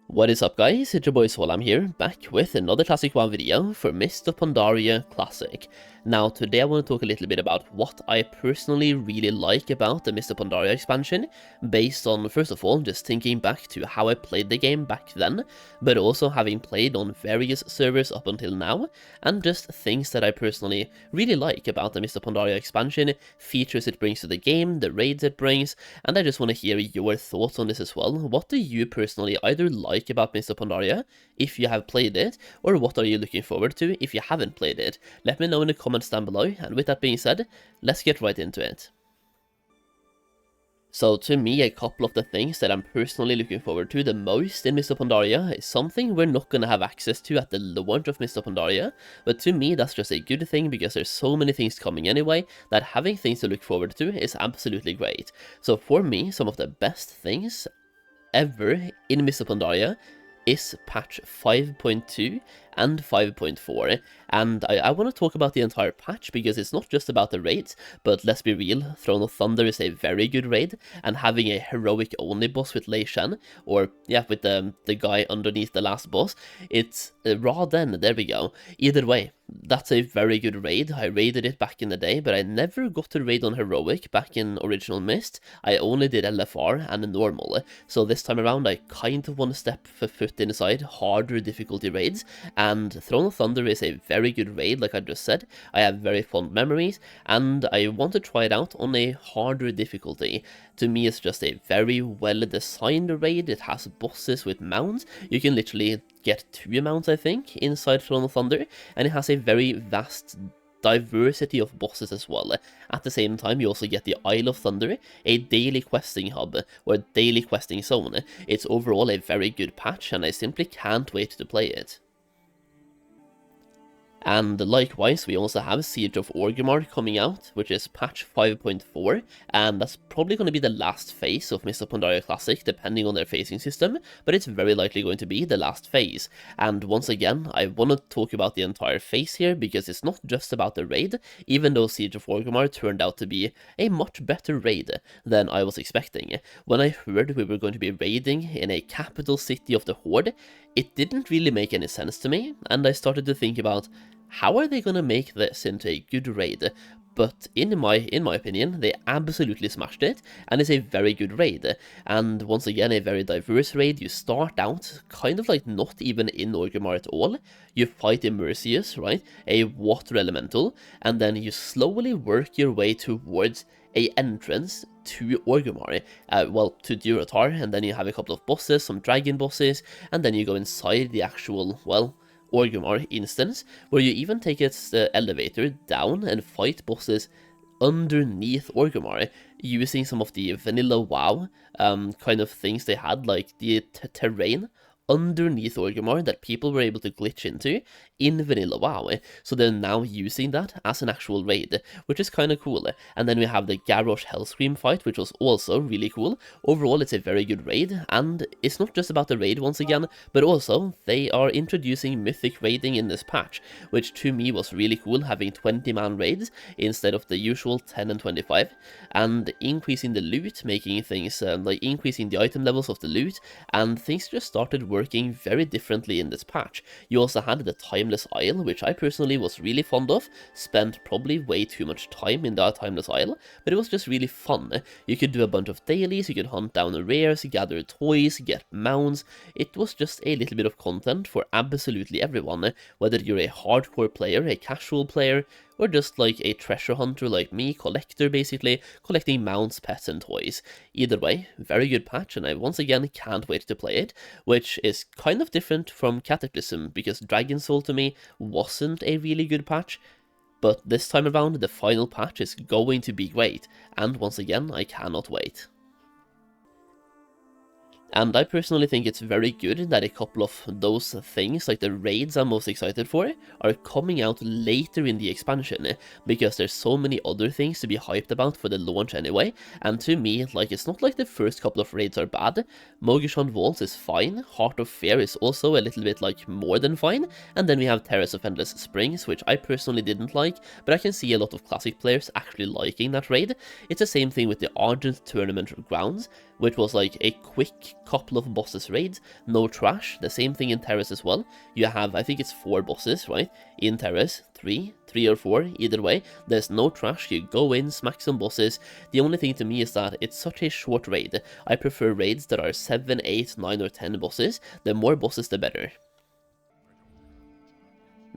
What is up guys, it's your boy Solheim here, back with another Classic WoW video for Mists of Pandaria Classic. Now today I want to talk a little bit about what I personally really like about the Mists of Pandaria expansion, based on, first of all, just thinking back to how I played the game back then, but also having played on various servers up until now, and just things that I personally really like about the Mists of Pandaria expansion, features it brings to the game, the raids it brings, and I just want to hear your thoughts on this as well. What do you personally either like about Mists of Pandaria, if you have played it, or what are you looking forward to if you haven't played it? Let me know in the comments down below, and with that being said, let's get right into it. So to me, a couple of the things that I'm personally looking forward to the most in Mists of Pandaria is something we're not going to have access to at the launch of Mists of Pandaria, but to me that's just a good thing because there's so many things coming anyway that having things to look forward to is absolutely great. So for me, some of the best things ever in Mists of Pandaria is patch 5.2 and 5.4, and I want to talk about the entire patch because it's not just about the raids, but let's be real, Throne of Thunder is a very good raid, and having a heroic only boss with Lei Shen, or yeah, with the guy underneath the last boss, it's Raden, there we go. Either way, that's a very good raid. I raided it back in the day, but I never got to raid on heroic back in original Mist. I only did LFR and normal, so this time around I kind of want to step a foot inside harder difficulty raids, and Throne of Thunder is a very good raid, like I just said. I have very fond memories, and I want to try it out on a harder difficulty. To me, it's just a very well designed raid. It has bosses with mounts. You can literally get 2 mounts, I think, inside Throne of Thunder, and it has a very vast diversity of bosses as well. At the same time, you also get the Isle of Thunder, a daily questing hub, or daily questing zone. It's overall a very good patch, and I simply can't wait to play it. And likewise, we also have Siege of Oramar coming out, which is patch 5.4, and that's probably going to be the last phase of Mists of Pandaria Classic, depending on their phasing system, but it's very likely going to be the last phase. And once again, I want to talk about the entire phase here, because it's not just about the raid, even though Siege of Oramar turned out to be a much better raid than I was expecting. When I heard we were going to be raiding in a capital city of the Horde, it didn't really make any sense to me, and I started to think about, how are they gonna make this into a good raid? But in my opinion, they absolutely smashed it, and it's a very good raid. And once again, a very diverse raid. You start out kind of like not even in Orgrimmar at all. You fight Immersius, right? A water elemental, and then you slowly work your way towards a entrance to Orgrimmar, well, to Durotar, and then you have a couple of bosses, some dragon bosses, and then you go inside the actual, well, Orgrimmar instance, where you even take its elevator down and fight bosses underneath Orgrimmar, using some of the vanilla WoW kind of things they had, like the terrain underneath Orgrimmar that people were able to glitch into in vanilla WoW. So they're now using that as an actual raid, which is kind of cool. And then we have the Garrosh Hellscream fight, which was also really cool. Overall, it's a very good raid, and it's not just about the raid once again, but also they are introducing mythic raiding in this patch, which to me was really cool, having 20-man raids instead of the usual 10 and 25, and increasing the loot, making things like increasing the item levels of the loot, and things just started working very differently in this patch. You also had the Timeless Isle, which I personally was really fond of, spent probably way too much time in that Timeless Isle, but it was just really fun. You could do a bunch of dailies, you could hunt down the rares, gather toys, get mounts. It was just a little bit of content for absolutely everyone, whether you're a hardcore player, a casual player, or just like a treasure hunter like me, collector basically, collecting mounts, pets and toys. Either way, very good patch, and I once again can't wait to play it, which is kind of different from Cataclysm, because Dragon Soul to me wasn't a really good patch, but this time around the final patch is going to be great, and once again I cannot wait. And I personally think it's very good that a couple of those things, like the raids I'm most excited for, are coming out later in the expansion, because there's so many other things to be hyped about for the launch anyway, and to me, like, it's not like the first couple of raids are bad. Mogu'shan Vaults is fine, Heart of Fear is also a little bit, like, more than fine, and then we have Terrace of Endless Springs, which I personally didn't like, but I can see a lot of classic players actually liking that raid. It's the same thing with the Argent Tournament Grounds, which was like a quick couple of bosses raid, no trash. The same thing in Terrace as well. You have, I think it's 4 bosses, right? In Terrace, 3 or 4, either way. There's no trash, you go in, smack some bosses. The only thing to me is that it's such a short raid. I prefer raids that are 7, 8, 9 or 10 bosses. The more bosses the better.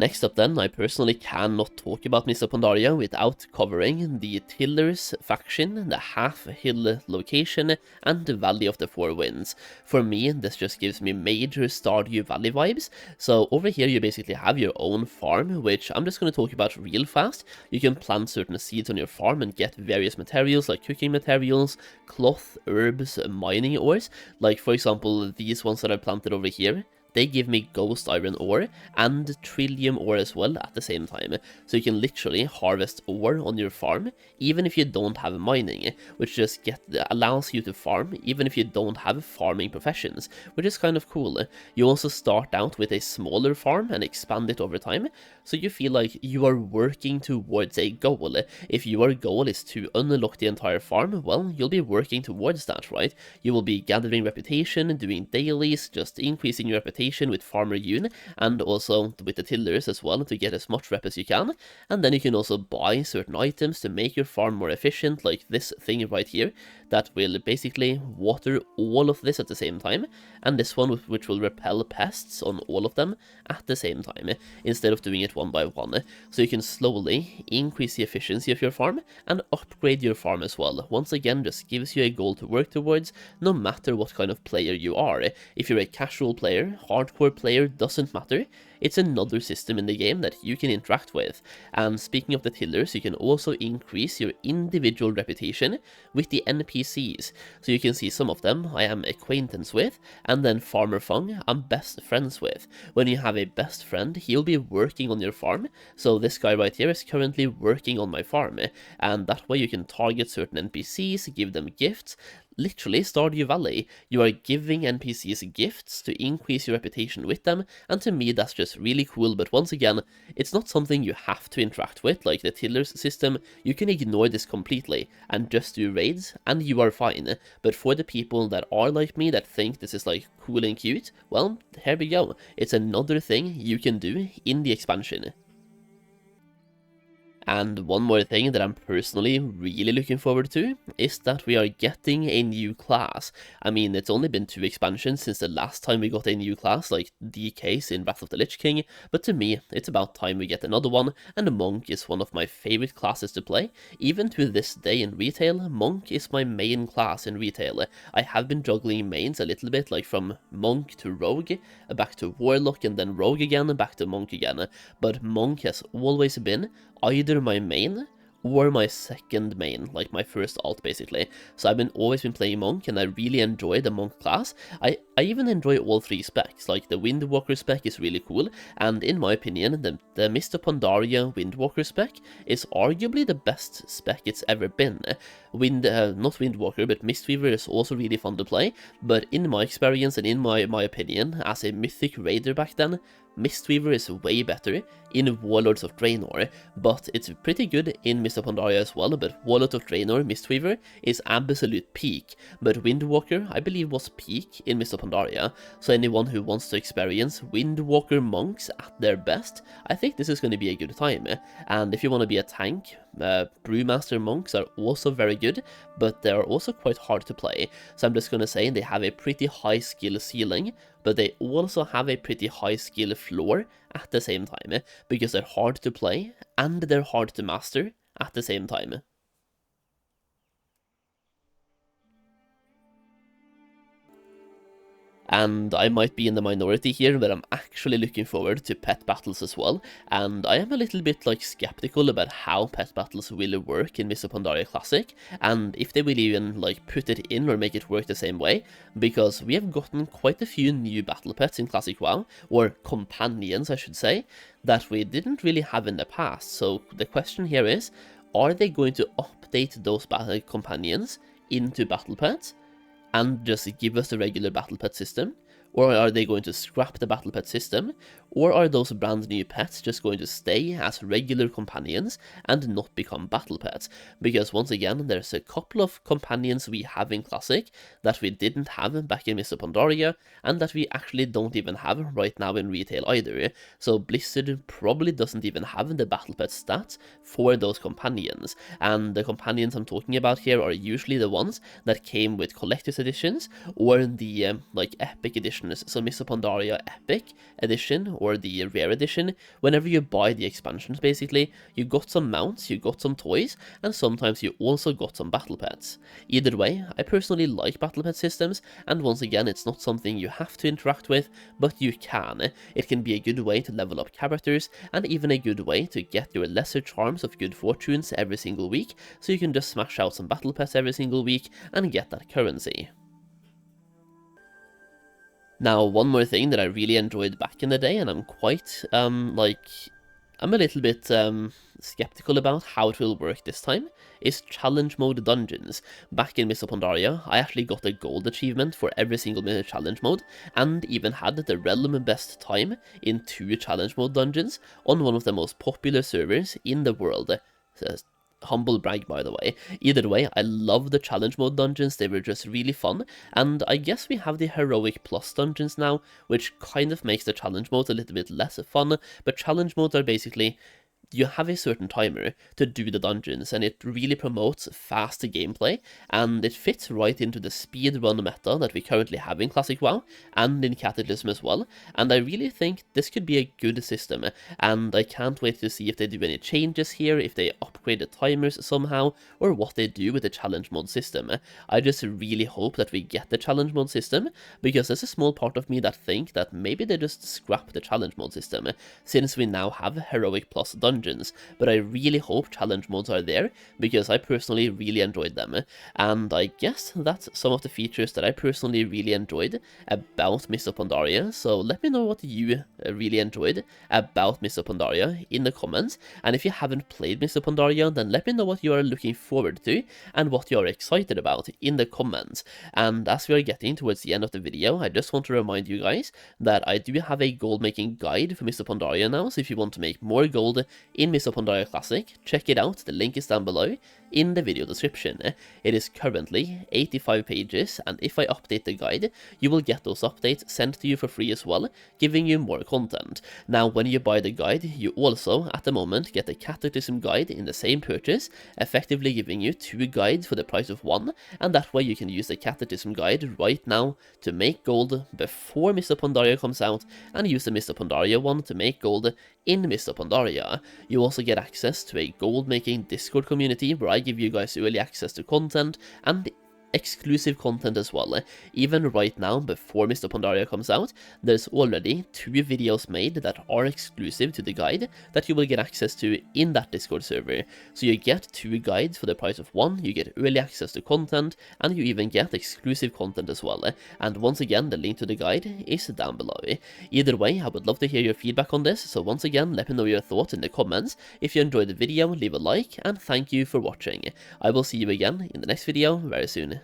Next up then, I personally cannot talk about Mists of Pandaria without covering the Tillers faction, the half-hill location, and the Valley of the Four Winds. For me, this just gives me major Stardew Valley vibes. So over here you basically have your own farm, which I'm just going to talk about real fast. You can plant certain seeds on your farm and get various materials like cooking materials, cloth, herbs, mining ores. Like for example, these ones that I planted over here. They give me ghost iron ore and trillium ore as well at the same time. So you can literally harvest ore on your farm, even if you don't have mining, which just allows you to farm, even if you don't have farming professions, which is kind of cool. You also start out with a smaller farm and expand it over time, so you feel like you are working towards a goal. If your goal is to unlock the entire farm, well, you'll be working towards that, right? You will be gathering reputation, doing dailies, just increasing your reputation with Farmer Yun, and also with the tillers as well, to get as much rep as you can. And then you can also buy certain items to make your farm more efficient, like this thing right here, that will basically water all of this at the same time, and this one which will repel pests on all of them at the same time, instead of doing it one by one. So you can slowly increase the efficiency of your farm and upgrade your farm as well. Once again, just gives you a goal to work towards, no matter what kind of player you are. If you're a casual player, hardcore player, doesn't matter. It's another system in the game that you can interact with. And speaking of the tillers, you can also increase your individual reputation with the NPCs. So you can see some of them I am acquaintance with, and then Farmer Fung I'm best friends with. When you have a best friend, he'll be working on your farm. So this guy right here is currently working on my farm, and that way you can target certain NPCs, give them gifts. Literally, Stardew Valley, you are giving NPCs gifts to increase your reputation with them, and to me that's just really cool. But once again, it's not something you have to interact with, like the Tillers system. You can ignore this completely and just do raids, and you are fine. But for the people that are like me, that think this is like cool and cute, well, here we go. It's another thing you can do in the expansion. And one more thing that I'm personally really looking forward to is that we are getting a new class. I mean, it's only been 2 expansions since the last time we got a new class, like DK's in Wrath of the Lich King, but to me, it's about time we get another one, and Monk is one of my favorite classes to play. Even to this day in retail, Monk is my main class in retail. I have been juggling mains a little bit, like from Monk to Rogue, back to Warlock, and then Rogue again, back to Monk again, but Monk has always been either my main or my second main, like my first alt basically. So I've always been playing Monk, and I really enjoy the Monk class. I even enjoy all 3 specs, like the Windwalker spec is really cool, and in my opinion, the Mists of Pandaria Windwalker spec is arguably the best spec it's ever been. Not Windwalker, but Mistweaver is also really fun to play, but in my experience and in my opinion, as a mythic raider back then, Mistweaver is way better in Warlords of Draenor, but it's pretty good in Mists of Pandaria as well. But Warlords of Draenor Mistweaver is absolute peak, but Windwalker I believe was peak in Mists of Pandaria. So anyone who wants to experience Windwalker monks at their best, I think this is going to be a good time. And if you want to be a tank, Brewmaster monks are also very good, but they are also quite hard to play. So I'm just going to say they have a pretty high skill ceiling, but they also have a pretty high skill floor at the same time, because they're hard to play and they're hard to master at the same time. And I might be in the minority here, but I'm actually looking forward to pet battles as well, and I am a little bit like skeptical about how pet battles will work in Mists of Pandaria Classic, and if they will even like put it in or make it work the same way, because we have gotten quite a few new battle pets in Classic WoW, or companions I should say, that we didn't really have in the past. So the question here is, are they going to update those battle companions into battle pets and just give us the regular battle pet system, Or are they going to scrap the battle pet system? Or are those brand new pets just going to stay as regular companions and not become battle pets? Because once again, there's a couple of companions we have in Classic that we didn't have back in Mists of Pandaria, and that we actually don't even have right now in retail either. So Blizzard probably doesn't even have the battle pet stats for those companions, and the companions I'm talking about here are usually the ones that came with collector's editions or the like epic editions. So Mists of Pandaria Epic Edition or the Rare Edition, whenever you buy the expansions basically, you got some mounts, you got some toys, and sometimes you also got some battle pets. Either way, I personally like battle pet systems, and once again, it's not something you have to interact with, but you can. It can be a good way to level up characters, and even a good way to get your lesser charms of good fortunes every single week, so you can just smash out some battle pets every single week and get that currency. Now, one more thing that I really enjoyed back in the day, and I'm quite, I'm a little bit skeptical about how it will work this time, is challenge mode dungeons. Back in Mists of Pandaria, I actually got a gold achievement for every single challenge mode, and even had the realm best time in 2 challenge mode dungeons on one of the most popular servers in the world. Humble brag, by the way. Either way, I love the challenge mode dungeons, they were just really fun, and I guess we have the heroic plus dungeons now, which kind of makes the challenge mode a little bit less fun, but challenge modes are basically, you have a certain timer to do the dungeons, and it really promotes fast gameplay, and it fits right into the speedrun meta that we currently have in Classic WoW, and in Cataclysm as well, and I really think this could be a good system, and I can't wait to see if they do any changes here, if they upgrade the timers somehow, or what they do with the challenge mode system. I just really hope that we get the challenge mode system, because there's a small part of me that think that maybe they just scrap the challenge mode system, since we now have heroic plus dungeons. But I really hope challenge modes are there, because I personally really enjoyed them, and I guess that's some of the features that I personally really enjoyed about Mists of Pandaria. So let me know what you really enjoyed about Mists of Pandaria in the comments, and if you haven't played Mists of Pandaria, then let me know what you are looking forward to and what you are excited about in the comments. And as we are getting towards the end of the video, I just want to remind you guys that I do have a gold making guide for Mists of Pandaria now, so if you want to make more gold in Mists of Pandaria Classic, check it out, the link is down below in the video description. It is currently 85 pages, and if I update the guide, you will get those updates sent to you for free as well, giving you more content. Now, when you buy the guide, you also, at the moment, get the Cataclysm guide in the same purchase, effectively giving you 2 guides for the price of 1, and that way you can use the Cataclysm guide right now to make gold before Mists of Pandaria comes out, and use the Mists of Pandaria one to make gold in Mists of Pandaria. You also get access to a gold making Discord community where I give you guys early access to content and exclusive content as well. Even right now, before Mists of Pandaria comes out, there's already 2 videos made that are exclusive to the guide that you will get access to in that Discord server. So you get 2 guides for the price of 1, you get early access to content, and you even get exclusive content as well. And once again, the link to the guide is down below. Either way, I would love to hear your feedback on this, so once again, let me know your thoughts in the comments. If you enjoyed the video, leave a like, and thank you for watching. I will see you again in the next video very soon.